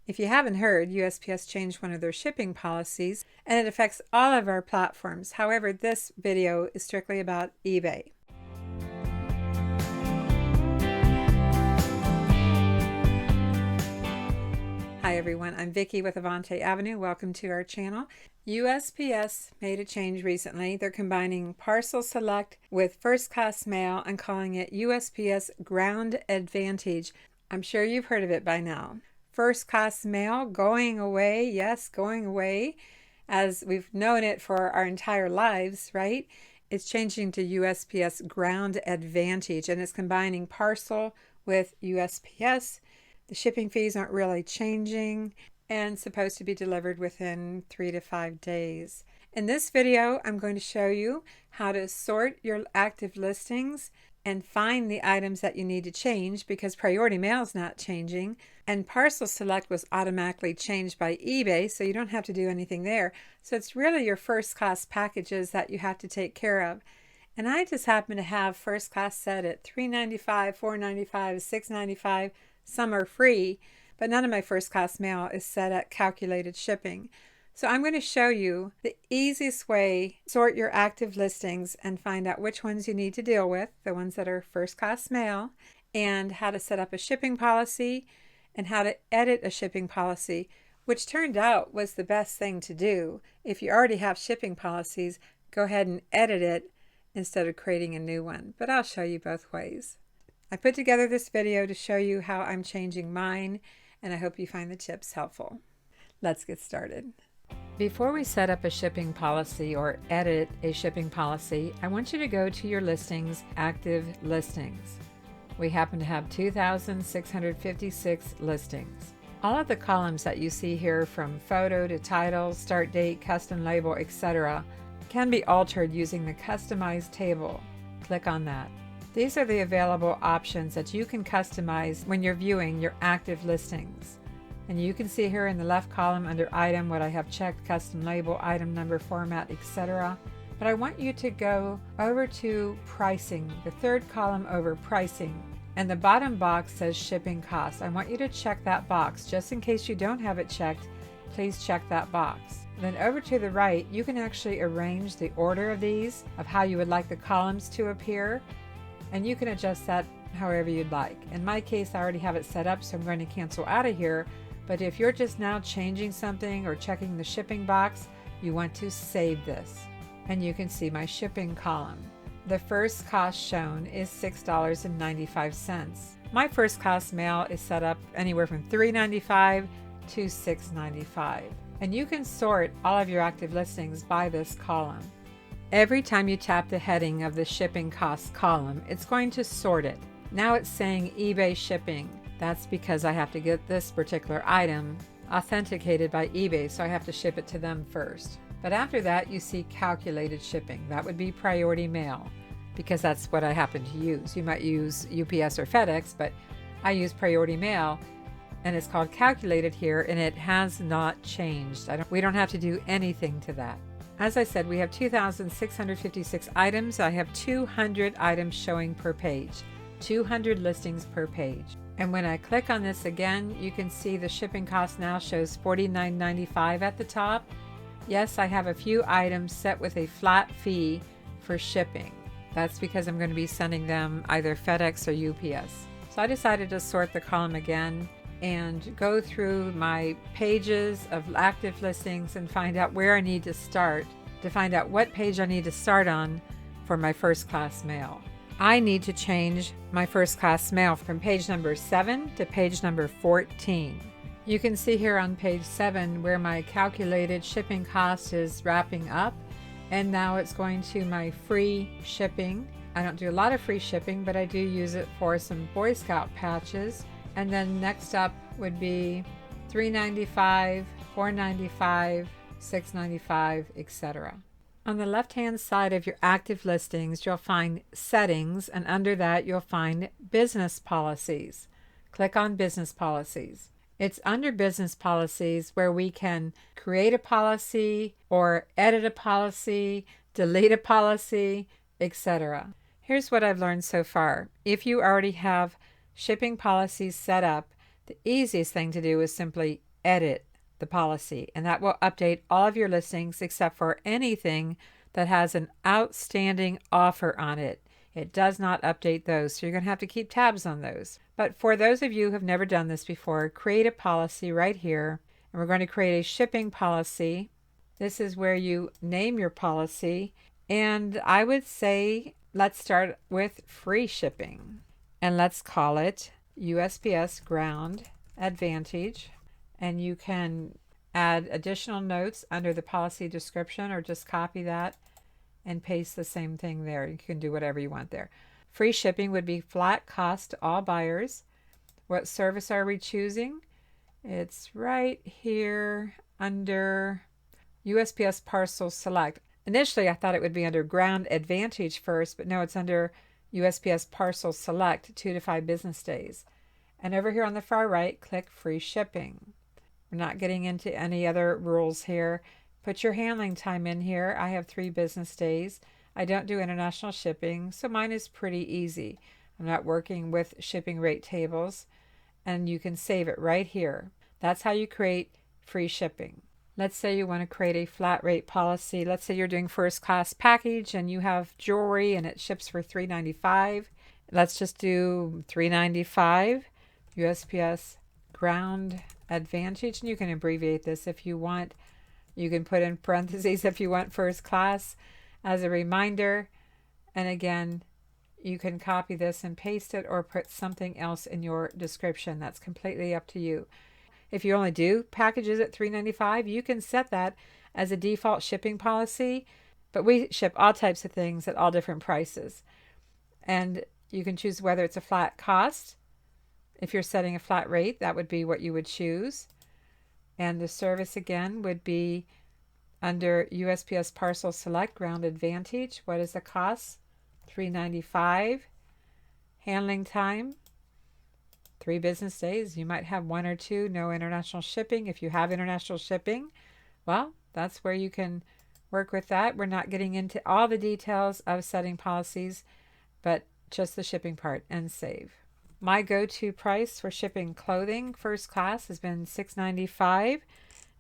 If you haven't heard, USPS changed one of their shipping policies and it affects all of our platforms. However, this video is strictly about eBay. Hi everyone, I'm Vicki with avante-avenue. Welcome to our channel. USPS made a change recently. They're combining parcel select with first class mail and calling it USPS Ground Advantage. I'm sure you've heard of it by now. First class mail going away, yes, going away, as we've known it for our entire lives, right? It's changing to USPS Ground Advantage, and it's combining parcel with USPS. The shipping fees aren't really changing and supposed to be delivered within 3 to 5 days. In this video, I'm going to show you how to sort your active listings and find the items that you need to change, because priority mail is not changing, and parcel select was automatically changed by eBay, so you don't have to do anything there. So it's really your first class packages that you have to take care of. And I just happen to have first class set at $3.95, $4.95, $6.95. Some are free, but none of my first class mail is set at calculated shipping. So I'm going to show you the easiest way to sort your active listings and find out which ones you need to deal with, the ones that are first class mail, and how to set up a shipping policy and how to edit a shipping policy, which turned out was the best thing to do. If you already have shipping policies, go ahead and edit it instead of creating a new one. But I'll show you both ways. I put together this video to show you how I'm changing mine, and I hope you find the tips helpful. Let's get started. Before we set up a shipping policy or edit a shipping policy, I want you to go to your listings, active listings. We happen to have 2,656 listings. All of the columns that you see here, from photo to title, start date, custom label, etc., can be altered using the Customize table. Click on that. These are the available options that you can customize when you're viewing your active listings. And you can see here in the left column under item what I have checked: custom label, item number, format, etc. But I want you to go over to pricing, the third column over pricing, and the bottom box says shipping costs. I want you to check that box. Just in case you don't have it checked, please check that box. Then over to the right, you can actually arrange the order of these, of how you would like the columns to appear, and you can adjust that however you'd like. In my case, I already have it set up, so I'm going to cancel out of here. But if you're just now changing something or checking the shipping box, you want to save this. And you can see my shipping column. The first cost shown is $6.95. My first class mail is set up anywhere from $3.95 to $6.95. And you can sort all of your active listings by this column. Every time you tap the heading of the shipping costs column, it's going to sort it. Now it's saying eBay shipping. That's because I have to get this particular item authenticated by eBay, so I have to ship it to them first. But after that, you see calculated shipping. That would be priority mail, because that's what I happen to use. You might use UPS or FedEx, but I use priority mail, and it's called calculated here, and it has not changed. We don't have to do anything to that. As I said, we have 2,656 items. I have 200 items showing per page, 200 listings per page. And when I click on this again, you can see the shipping cost now shows $49.95 at the top. Yes, I have a few items set with a flat fee for shipping. That's because I'm going to be sending them either FedEx or UPS. So I decided to sort the column again and go through my pages of active listings and find out where I need to start, to find out what page I need to start on for my first class mail. I need to change my first class mail from page number 7 to page number 14. You can see here on page 7 where my calculated shipping cost is wrapping up, and now it's going to my free shipping. I don't do a lot of free shipping, but I do use it for some Boy Scout patches. And then next up would be $3.95, $4.95, $6.95, etc. On the left-hand side of your active listings, you'll find settings, and under that you'll find business policies. Click on business policies. It's under business policies where we can create a policy or edit a policy, delete a policy, etc. Here's what I've learned so far. If you already have shipping policies set up, the easiest thing to do is simply edit the policy, and that will update all of your listings except for anything that has an outstanding offer on it. It does not update those, so you're going to have to keep tabs on those. But for those of you who have never done this before, create a policy right here, and we're going to create a shipping policy. This is where you name your policy, and I would say let's start with free shipping, and let's call it USPS Ground Advantage. And you can add additional notes under the policy description, or just copy that and paste the same thing there. You can do whatever you want there. Free shipping would be flat cost to all buyers. What service are we choosing? It's right here under USPS Parcel Select. Initially, I thought it would be under Ground Advantage first, but no, it's under USPS Parcel Select, 2 to 5 business days. And over here on the far right, click Free Shipping. We're not getting into any other rules here. Put your handling time in here. I have 3 business days. I don't do international shipping, so mine is pretty easy. I'm not working with shipping rate tables, and you can save it right here. That's how you create free shipping. Let's say you want to create a flat rate policy. Let's say you're doing first class package and you have jewelry and it ships for $395. Let's just do $395 USPS Ground Advantage, and you can abbreviate this if you want. You can put in parentheses if you want first class as a reminder. And again, you can copy this and paste it or put something else in your description. That's completely up to you. If you only do packages at $395, you can set that as a default shipping policy, but we ship all types of things at all different prices. And you can choose whether it's a flat cost. If you're setting a flat rate, that would be what you would choose. And the service again would be under USPS Parcel Select Ground Advantage. What is the cost? $395. Handling time, 3 business days. You might have 1 or 2, no international shipping. If you have international shipping, well, that's where you can work with that. We're not getting into all the details of setting policies, but just the shipping part, and save. My go-to price for shipping clothing first class has been $695.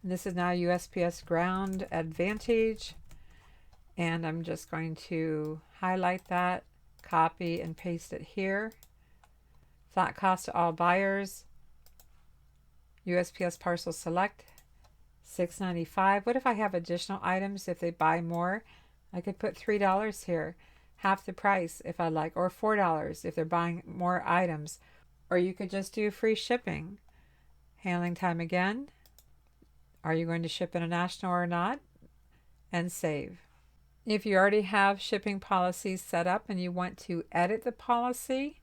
And this is now USPS Ground Advantage. And I'm just going to highlight that, copy and paste it here. Flat cost to all buyers, USPS Parcel Select, $695. What if I have additional items? If they buy more, I could put $3 here, half the price if I like, or $4 if they're buying more items. Or you could just do free shipping. Handling time again. Are you going to ship international or not? And save. If you already have shipping policies set up and you want to edit the policy,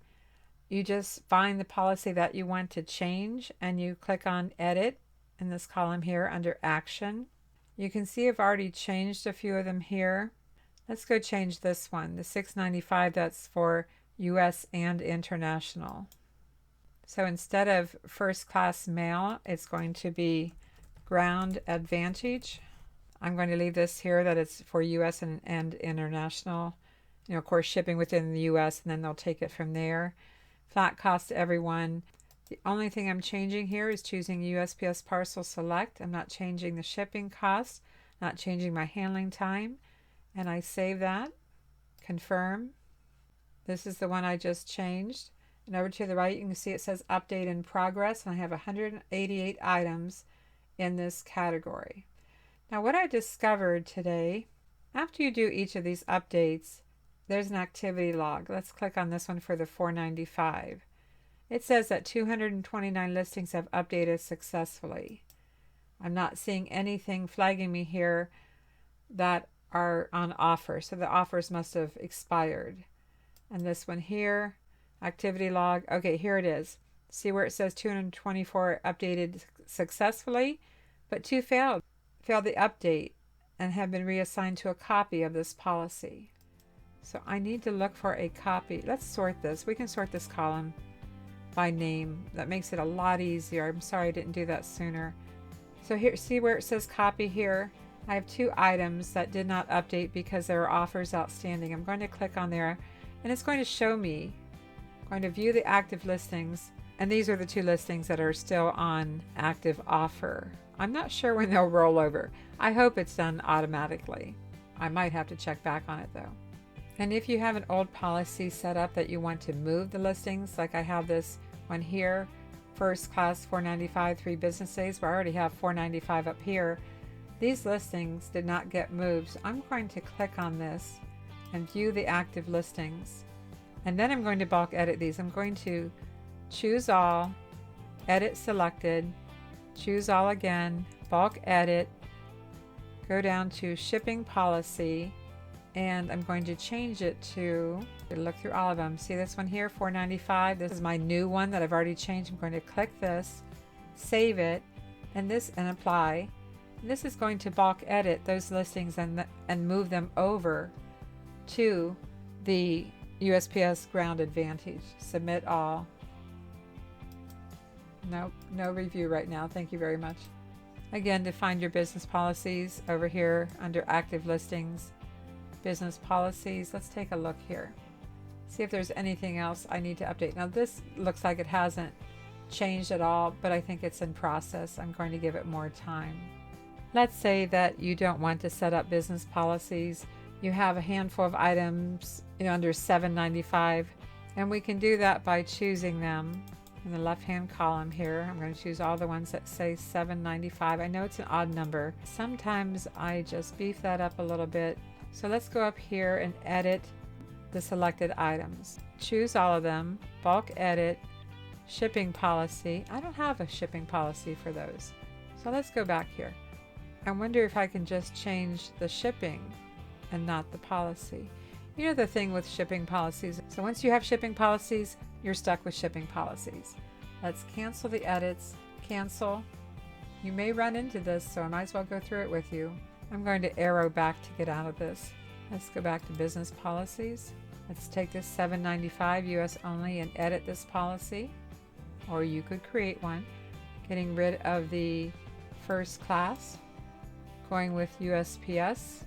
you just find the policy that you want to change and you click on Edit in this column here under Action. You can see I've already changed a few of them here. Let's go change this one, the $695, that's for US and international. So instead of first class mail, it's going to be Ground Advantage. I'm going to leave this here that it's for US and international. You know, of course, shipping within the US, and then they'll take it from there. Flat cost to everyone. The only thing I'm changing here is choosing USPS Parcel Select. I'm not changing the shipping cost, not changing my handling time. And I save that. Confirm. This is the one I just changed. And over to the right, you can see it says Update in Progress, and I have 188 items in this category. Now, what I discovered today, after you do each of these updates, there's an activity log. Let's click on this one for the $495. It says that 229 listings have updated successfully. I'm not seeing anything flagging me here that are on offer, so the offers must have expired. And this one here, activity log, okay, here it is. See where it says 224 updated successfully, but 2 failed the update and have been reassigned to a copy of this policy. So I need to look for a copy. Let's sort this. We can sort this column by name. That makes it a lot easier. I'm sorry I didn't do that sooner. So here, see where it says copy here? I have 2 items that did not update because there are offers outstanding. I'm going to click on there and it's going to show me. I'm going to view the active listings, And these are the 2 listings that are still on active offer. I'm not sure when they'll roll over. I hope it's done automatically. I might have to check back on it though. And if you have an old policy set up that you want to move the listings, like I have this one here, first class $4.95, 3 business days, where I already have $4.95 up here. These listings did not get moved. So I'm going to click on this and view the active listings. And then I'm going to bulk edit these. I'm going to choose all, edit selected, choose all again, bulk edit, go down to shipping policy, and I'm going to change it to look through all of them. See this one here, $4.95. This is my new one that I've already changed. I'm going to click this, save it, and apply. This is going to bulk edit those listings and move them over to the USPS Ground Advantage. Submit all. Nope, no review right now. Thank you very much. Again, to find your business policies over here under active listings, business policies, let's take a look here. See if there's anything else I need to update. Now this looks like it hasn't changed at all, but I think it's in process. I'm going to give it more time. Let's say that you don't want to set up business policies. You have a handful of items under $7.95, and we can do that by choosing them in the left-hand column here. I'm going to choose all the ones that say $7.95. I know it's an odd number. Sometimes I just beef that up a little bit. So let's go up here and edit the selected items. Choose all of them, bulk edit, shipping policy. I don't have a shipping policy for those. So let's go back here. I wonder if I can just change the shipping and not the policy. You know the thing with shipping policies. So once you have shipping policies, you're stuck with shipping policies. Let's cancel the edits, cancel. You may run into this, so I might as well go through it with you. I'm going to arrow back to get out of this. Let's go back to business policies. Let's take this $7.95 US only and edit this policy, or you could create one. Getting rid of the first class, going with USPS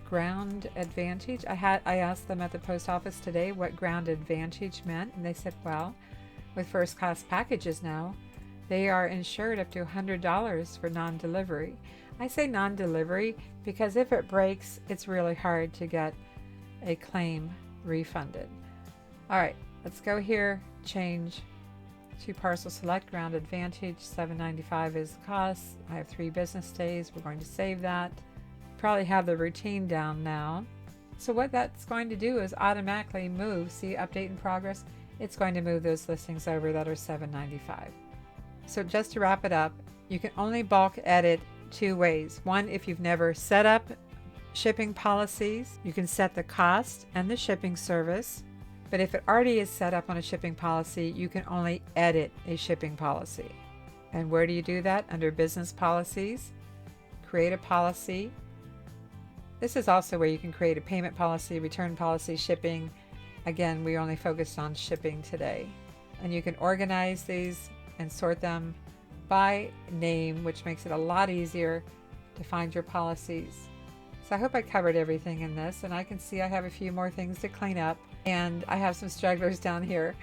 Ground Advantage. I asked them at the post office today what Ground Advantage meant, and they said, well, with first class packages now, they are insured up to $100 for non-delivery. I say non-delivery because if it breaks, it's really hard to get a claim refunded. All right, let's go here, change to parcel select Ground Advantage. $7.95 is the cost. I have 3 business days. We're going to save that. Probably have the routine down now. So what that's going to do is automatically move, see update in progress, it's going to move those listings over that are $7.95. So just to wrap it up, you can only bulk edit 2 ways. One, if you've never set up shipping policies, you can set the cost and the shipping service. But if it already is set up on a shipping policy, you can only edit a shipping policy. And where do you do that? Under business policies, create a policy. This is also where you can create a payment policy, return policy, shipping. Again, we only focused on shipping today. And you can organize these and sort them by name, which makes it a lot easier to find your policies. So I hope I covered everything in this, and I can see I have a few more things to clean up, and I have some stragglers down here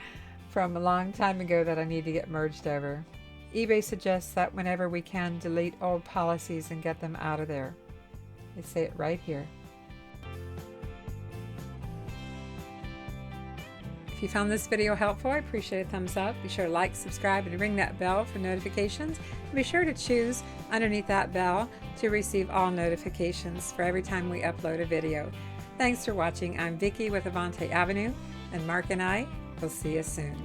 from a long time ago that I need to get merged over. eBay suggests that whenever we can, delete old policies and get them out of there. They say it right here. If you found this video helpful, I appreciate a thumbs up. Be sure to like, subscribe, and ring that bell for notifications. And be sure to choose underneath that bell to receive all notifications for every time we upload a video. Thanks for watching. I'm Vicki with Avante Avenue, and Mark and I will see you soon.